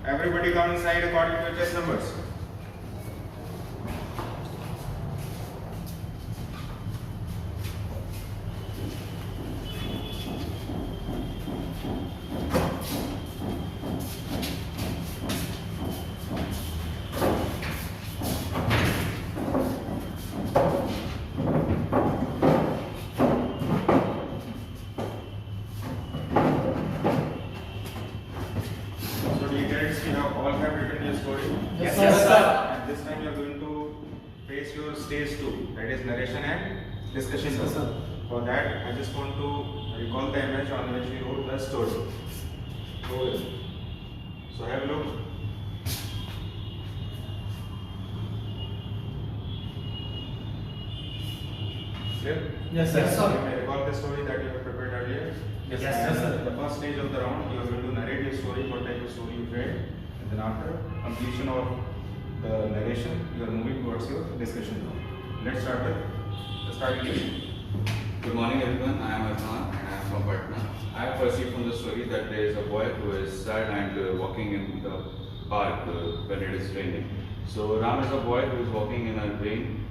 Everybody come inside according to your chest numbers. Yes, sir. And this time you are going to face your stage 2, that is narration and discussion. Yes, sir. For that, I just want to recall the image on which we wrote the story. So have a look. Clear? Yes, sir. Yes, sir. You may recall the story that you have prepared earlier. Yes, sir. The first stage of the round, you are going to narrate your story, what type of story you read. And then after completion of the narration, you are moving towards your discussion round. Let's start with the starting session. Good morning everyone, I am Arman and I am from Patna. I have perceived from the story that there is a boy who is sad and walking in the park when it is raining. So Ram is a boy who is walking in a rain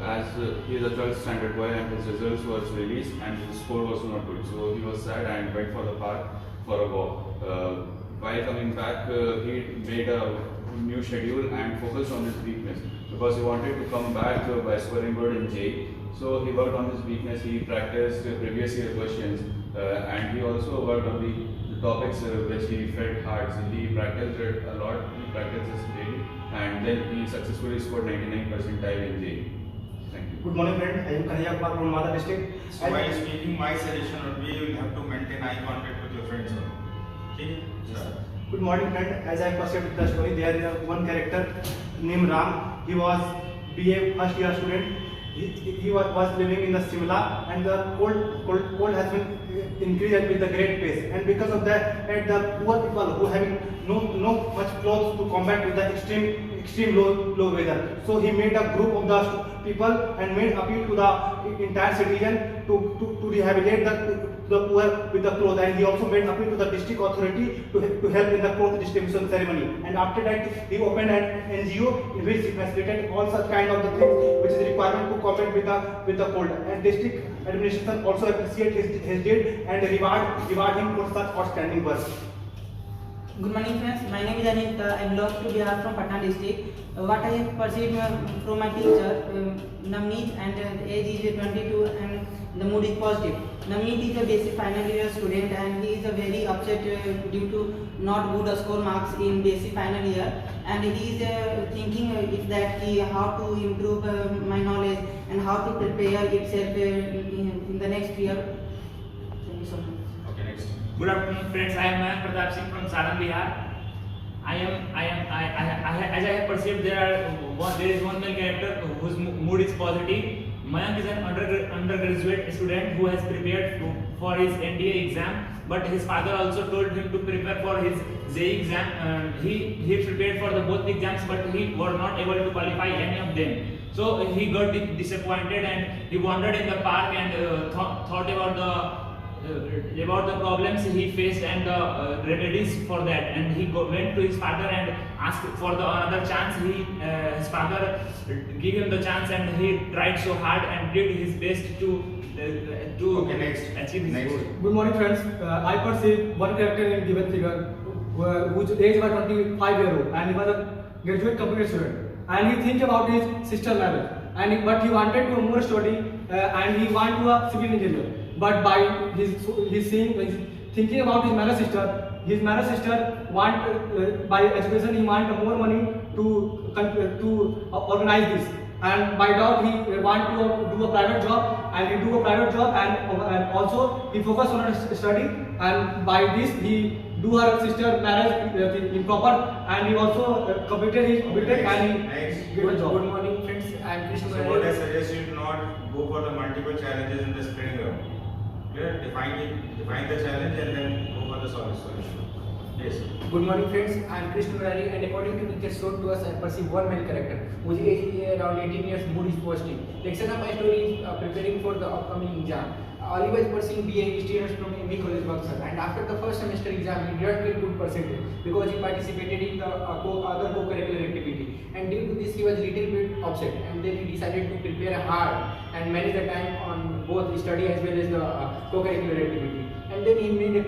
as he is a 12th standard boy and his results was released and his score was not good. So he was sad and went for the park for a walk. While coming back, he made a new schedule and focused on his weakness because he wanted to come back by scoring good in JEE. So he worked on his weakness, he practiced previous year questions and he also worked on the topics which he felt hard. So he practiced it a lot, he practiced this daily and then he successfully scored 99 percentile in JEE. Thank you. Good morning friend, I am Kanaya from Mada district. So while speaking, my suggestion would be you will have to maintain eye contact with your friends. Okay? Yes, sir. Good morning friend, as I perceived the story, there is one character named Ram. He was BA first year student. He was living in the Simla and the cold has been increased with the great pace, and because of that the poor people who having no much clothes to combat with the extreme low weather. So he made a group of the people and made appeal to the entire citizen to rehabilitate the poor with the clothes, and he also made appeal to the district authority to help in the cloth distribution ceremony. And after that he opened an NGO in which he facilitated all such kind of the things which is requirement to combat with the cold, and district administration also appreciate his deed and reward him for such outstanding work. Good morning friends, my name is Anita. I belong to Bihar from Patna district. What I have perceived from my teacher, Navneet, and the age is 22 and the mood is positive. Navneet is a basic final year student and he is very upset due to not good score marks in basic final year, and he is thinking if that how to improve my knowledge and how to prepare itself in the next year. Thank you so much. Okay, next. Good afternoon, friends. I am Mayank Pratap Singh from Saran, Bihar. As I have perceived, there is one male character whose mood is positive. Mayank is an undergraduate student who has prepared for his NDA exam, but his father also told him to prepare for his JEE exam. He prepared for both exams, but he was not able to qualify any of them. So he got disappointed and he wandered in the park and thought about the problems he faced and the remedies for that, and he went to his father and asked for another chance. His father gave him the chance and he tried so hard and did his best to achieve his goal. Good morning friends, I perceive one character in given figure whose age was 25-year-old and he was a graduate computer student, and he think about his sister marriage, but he wanted to more study and he want to a civil engineer. But by his thinking about his marriage sister want by education he want more money to organize this, and by doubt he want to do a private job, and he do a private job and also he focus on his study, and by this he do her sister marriage improper, and he also completed his BTech and he get a job. Good morning friends, I am Krishna. So what I suggest you to not go for the multiple challenges in the spring round. Clear? Define the challenge and then go for the solution. Yes. Good morning friends, I am Krishna Murari, and according to picture shown to us, I perceive one male character whose age is around 18 years, mood is positive. The action of my story is preparing for the upcoming exam. Oliver is pursuing BA history from MB College Buxar, and after the first semester exam he did not get good percentage because he participated in the other co-curricular activity, and due to this he was little bit upset, and then he decided to prepare hard and manage the time on both study as well as the co-curricular activity. And then he made a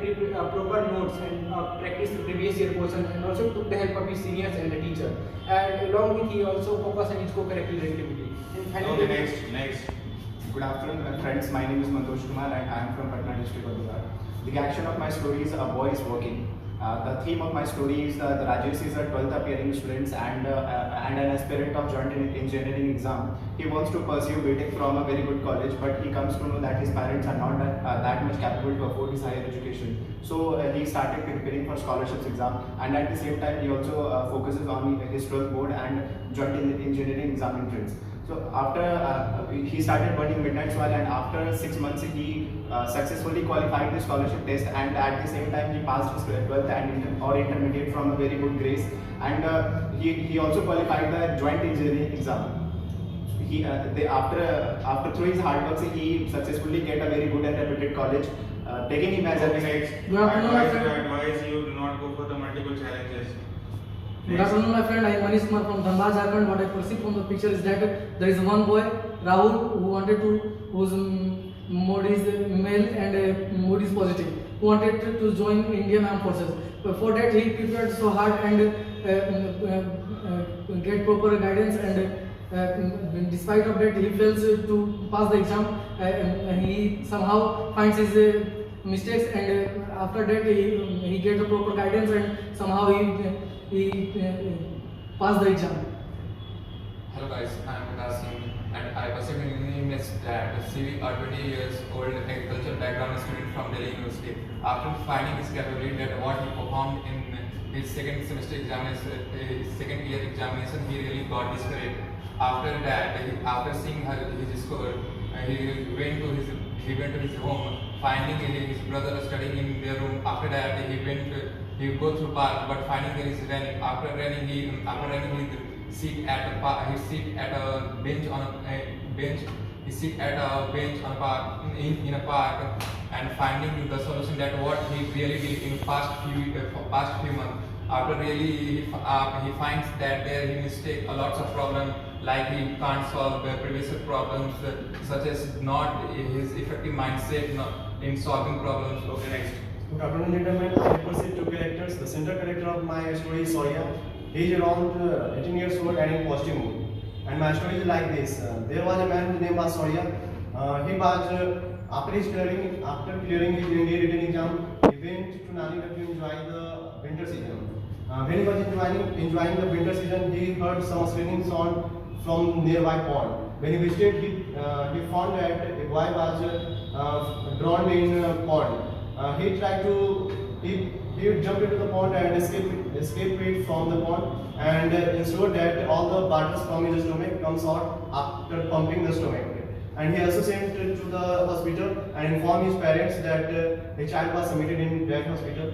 proper notes and practiced the previous year portion, and also took the help of his seniors and the teacher. And along with he also focused on his co-curricular activity. And finally, Okay, next. Good afternoon, friends. My name is Mantosh Kumar and I am from Patna district of Gujarat. The action of my story is a boy is working. The theme of my story is the Rajesh is a 12th appearing student and an aspirant of joint engineering exam. He wants to pursue BTech from a very good college, but he comes to know that his parents are not that much capable to afford his higher education. So he started preparing for scholarships exam, and at the same time he also focuses on his 12th board and joint engineering exam entrance. So after he started burning midnight oil, and after 6 months he successfully qualified the scholarship test, and at the same time he passed his 12th and intermediate from a very good grades, and he also qualified the joint engineering exam. After through his hard work he successfully get a very good and reputed college, taking him as a Next. I advise you do not go for the multiple challenges. Good afternoon, my friend. I am Manish Kumar from Dhanbad, Jharkhand. What I perceive from the picture is that there is one boy, Rahul, whose mode is male and mode is positive, who wanted to join Indian Armed Forces. But for that, he prepared so hard and get proper guidance, and despite of that, he fails to pass the exam. He somehow finds his mistakes, and after that, he gets the proper guidance, and somehow he passed the exam. Hello guys, I am Kasim, and I perceive in name is that CV, a 20 years old agricultural background student from Delhi University. After finding his capability that what he performed in his second semester examination, his second year examination, he really got discouraged. After that, after seeing his score, he went to his home, finding his brother studying in their room. After that, he go through park, but finding there is raining. After raining, he sit at a bench on a bench. He sit at a bench on a park in a park, and finding the solution that what he really did in past few months. After really he finds that there he mistake a lots of problems, like he can't solve the previous problems, such as not his effective mindset in solving problems. Okay, next. Good afternoon, gentlemen. I perceive two characters. The central character of my story is Soria. He is around 18 years old and in positive mood. And my story is like this. There was a man whose name was Soria. He was after clearing his NDA written exam, he went to Nanigarh to enjoy the winter season. When he was enjoying the winter season, he heard some screaming sound from nearby pond. When he visited, he found that a boy was drowned in a pond. He jumped into the pond and escaped it from the pond, and ensured that all the water from his stomach comes out after pumping the stomach. And he also sent to the hospital and informed his parents that his child was admitted in that hospital.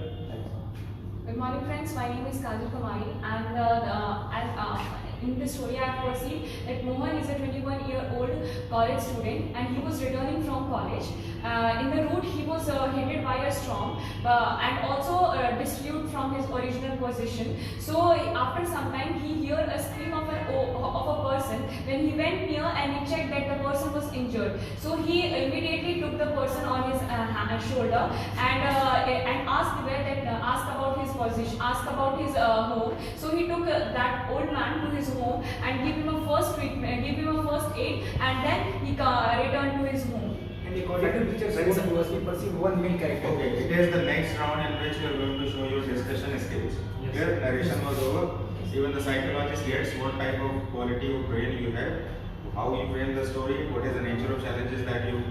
Good morning, friends. My name is Kajal Kumari, and in this story I have perceived that Mohan is a 21-year-old college student, and he was returning from college. In the route, he was headed by a storm and also dissolute from his original position. So after some time, he heard a scream of a person. When he went near and he checked that the person was injured, so he immediately took the person on his shoulder and asked about his position, asked about his home. So he took that old man to his home and give him a first treatment, give him a first aid, and then he returned to his home. And according to pictures, we perceive one main character. Okay, it is the next round in which you are going to show your discussion skills. Here, narration was over. Even the psychologist gets what type of quality of brain you have, how you frame the story, what is the nature of challenges that you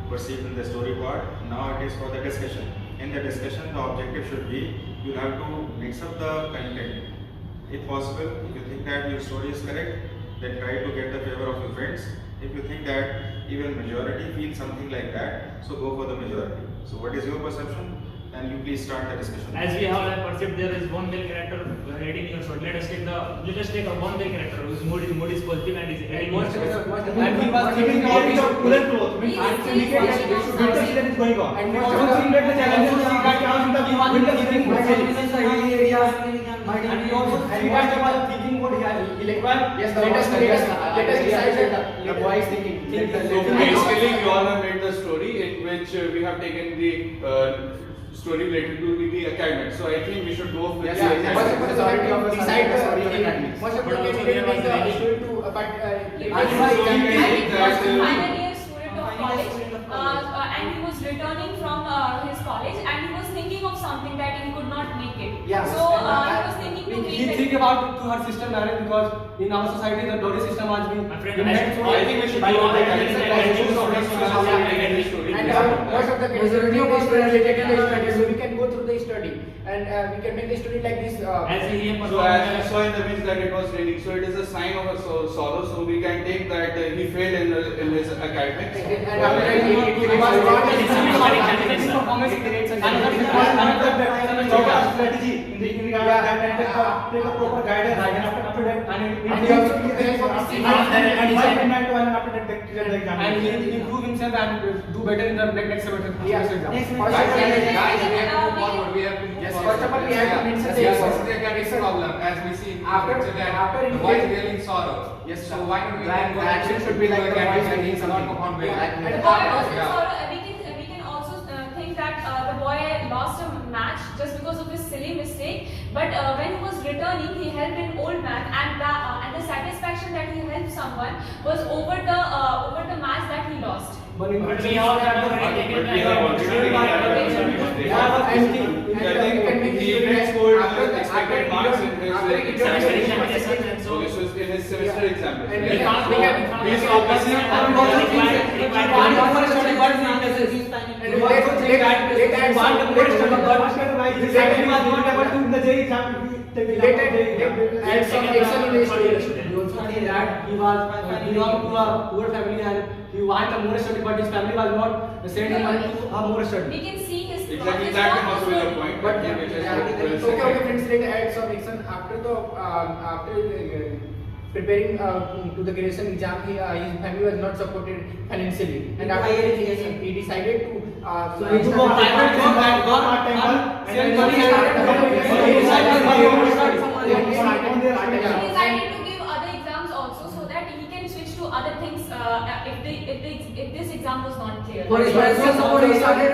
perceive in the story part. Now it is for the discussion. In the discussion, the objective should be you have to mix up the content. If possible, if you think that your story is correct, then try to get the favor of your friends. If you think that even majority feel something like that, so go for the majority. So what is your perception? And you please start the discussion. As we have perceived, there is one male character heading your story. Let us take one main character whose mood is positive and is very and he was thinking about his cooler clothes. He is Winter season is going on. And We most also of the- seen that the challenges that comes in the winter season. hilly areas. And we also see that the thinking what he has. Yes, let us decide that the boy is thinking. So basically, we all have made the story in which we have taken the story related to the academics. So I think we should go with the academics. Most of the decide the story of academics. Most of the But also can there was make the very- story to I think that, he was a final year student of college, and he was returning from his college, and he was thinking of something that he could not make it. Yeah. So he was thinking to He make think it. about to her sister marriage because in our society the dowry system has been My friend, inherent. So I think we should go with the academics. And most of the cases related to the study, so we can go through the study and we can make the story like this. as he So as we saw in the image that it was raining, so it is a sign of a sorrow. So we can take that he failed in his academics. And after that, it was not a strategy in regard to that and take a proper guidance and after that and you have to prepare for this thing. and after that clear the exam and he improve himself and do better in the next semester. Yeah. exam. Next First Guys, of all, we have to move forward. We have to move Yes, forward. first of all, we have to mention the Yes, exam. this is the academics problem, as we see in the After- picture that after the in boy is case- really in sorrow. Yes, So why don't we the then go action to should be like the boy is academics and doing he cannot something. perform well. Yeah. The And boy after- was in Yeah. sorrow. We can also think that the boy lost a match just because of his silly mistake. But when he was returning, he helped an old man, and the satisfaction that he helped someone was over the match that he lost. But in But we all have already taken But we have already taken the academics. I think he even scored expected marks in his semester exam. examination. So this was in his semester exam. And We can't go. He's obviously And some action in the story. He also said that he belonged to a poor family and he wanted a more study, but his family was not sending money to a more study. We can see his exactly his that work can also be was the good. point. But But we just okay, friends, let us add some action after the preparing to the graduation exam. His family was not supported financially, and after Higher that, education. he decided to. So he took a private job and got part-time work and then he decided He decided to give other exams also so that he can switch to other things if this exam was not clear. For his financial support, he started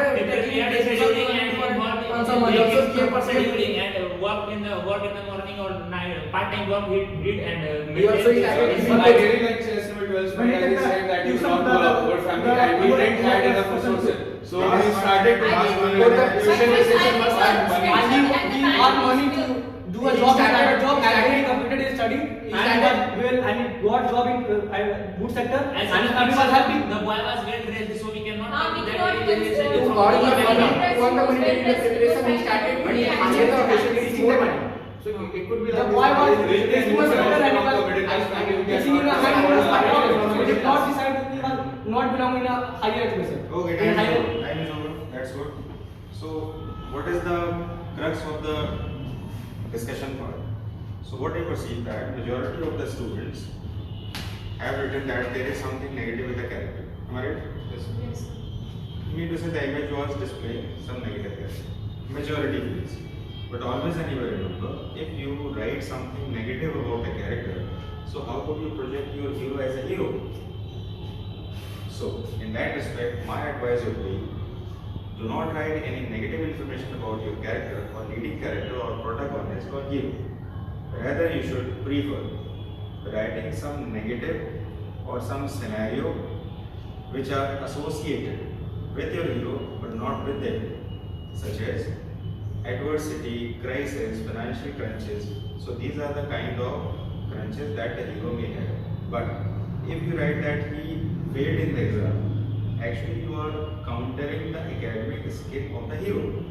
We had a scheduling and on some he other gave for scheduling and work in the morning or night. Part-time work he did and He also midday. started- I really like SSB 12 but as he said that he belonged to a poor family and we didn't have enough resources. So we started to ask money But and the tuition but session I was think and money. and he earned money to do a job, a private job, and then he completed his study and he got job in good sector As and his family was happy. the boy was well dressed, so we cannot We think cannot that he is consider- To from God, poor he family. won the money in the preparation. He started, but he handed the opportunity more money. So it could be The like boy was Rich he and was poor better and he from the middle class family who was can teaching in a afford high to class afford background. He did to not decide that he was not belonging in a higher education. Okay, And higher. time is over. That's good. So, what is the crux of the discussion part? So, what I perceive that majority of the students have written that there is something negative with the character. Am I right? Yes. You mean to say the image was displaying some negative character. Majority feels. But always anyway remember, if you write something negative about a character, so how could you project your hero as a hero? So, in that respect, my advice would be, do not write any negative information about your character or leading character or protagonist or hero. Rather, you should prefer writing some negative or some scenario which are associated with your hero but not with them, such as adversity, crisis, financial crunches. So these are the kind of crunches that the hero may have. But if you write that he failed in the exam, actually you are countering the academic skill of the hero.